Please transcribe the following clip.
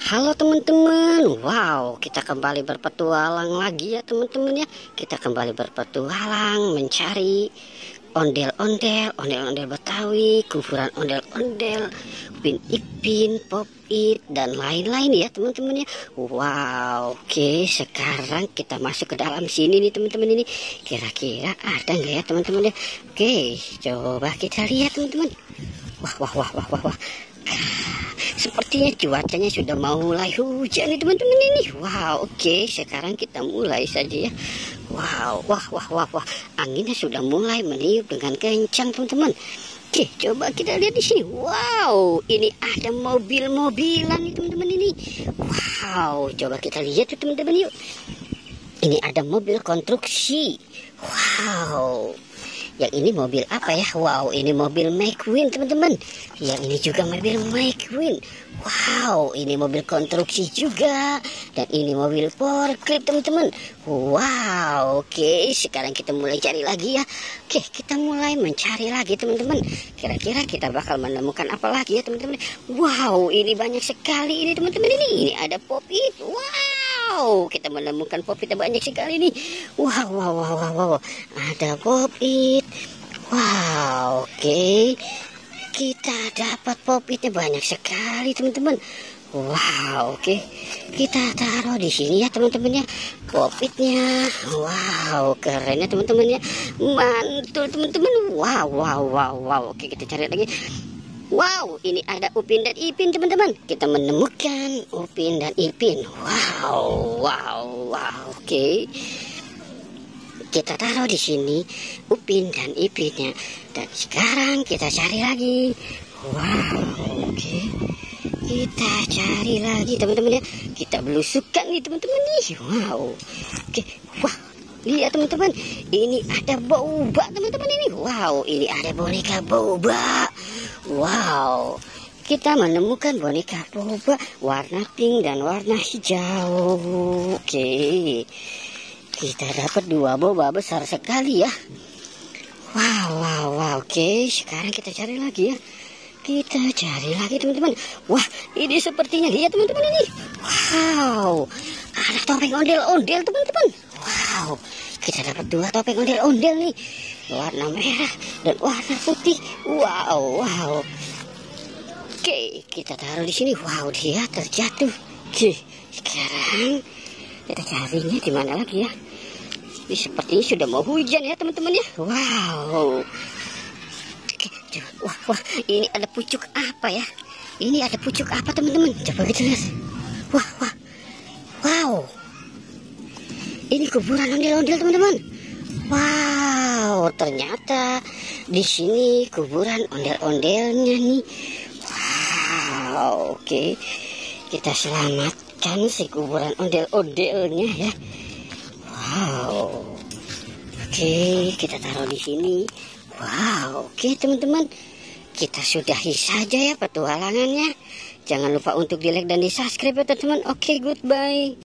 Halo teman-teman, wow, kita kembali berpetualang lagi ya teman-teman ya. Kita kembali berpetualang mencari ondel-ondel Betawi, kuburan ondel-ondel, Upin Ipin, Pop It, dan lain-lain ya teman-teman ya. Wow, oke, sekarang kita masuk ke dalam sini nih teman-teman ini. Kira-kira ada nggak ya teman-teman ya? Oke, coba kita lihat teman-teman. Wah. Sepertinya cuacanya sudah mau mulai hujan nih teman-teman ini. Wow, oke, sekarang kita mulai saja ya. Wow, wah. Anginnya sudah mulai meniup dengan kencang teman-teman. Oke, coba kita lihat di sini. Wow, ini ada mobil-mobilan nih teman-teman ini. Wow, coba kita lihat tuh teman-teman yuk. Ini ada mobil konstruksi. Wow. Yang ini mobil apa ya? Wow, ini mobil McQueen teman-teman. Yang ini juga mobil McQueen. Wow, ini mobil konstruksi juga. Dan ini mobil forklift teman-teman. Wow, oke, sekarang kita mulai cari lagi ya. Oke, kita mulai mencari lagi teman-teman. Kira-kira kita bakal menemukan apa lagi ya teman-teman. Wow, ini banyak sekali ini teman-teman ini. Ini ada Pop It. Wow, kita menemukan Pop It banyak sekali nih. Wow. Ada Pop It. Wow, oke. Kita dapat Pop It-nya banyak sekali teman-teman. Wow, oke. Kita taruh di sini ya teman-teman ya. Pop It-nya. Wow, keren ya teman-teman ya. Mantul teman-teman. Wow. Oke, kita cari lagi. Wow, ini ada Upin dan Ipin teman-teman. Kita menemukan Upin dan Ipin. Wow. Oke. Kita taruh di sini Upin dan Ipinnya. Dan sekarang kita cari lagi. Wow, oke. Kita cari lagi teman-teman ya. Kita belusukan nih teman-teman nih. Wow. Oke. Wah, lihat teman-teman. Ini ada boba teman-teman ini. Wow, ini ada boneka boba. Wow, kita menemukan boneka boba warna pink dan warna hijau. Oke, kita dapat dua boba besar sekali ya. Wow. Oke, sekarang kita cari lagi ya. Kita cari lagi teman-teman. Wah, ini sepertinya lihat teman-teman ini. Wow, ada topeng ondel-ondel teman-teman. Wow, kita dapat dua topeng ondel-ondel nih. Warna merah dan warna putih. Wow. Oke, kita taruh di sini. Wow, dia terjatuh. Oke, sekarang kita carinya di mana lagi ya? Ini sepertinya sudah mau hujan ya teman-teman ya. Wow. Oke, wah, ini ada pucuk apa ya? Ini ada pucuk apa teman-teman? Coba kita lihat. Wow. Ini kuburan ondel-ondel teman-teman. Wow, ternyata di sini kuburan ondel-ondelnya nih. Wow, oke. Kita selamatkan si kuburan ondel-ondelnya ya. Wow. Oke, kita taruh di sini. Wow, oke teman-teman. Kita sudahi saja ya petualangannya. Jangan lupa untuk di like dan di subscribe ya teman-teman. Oke, goodbye.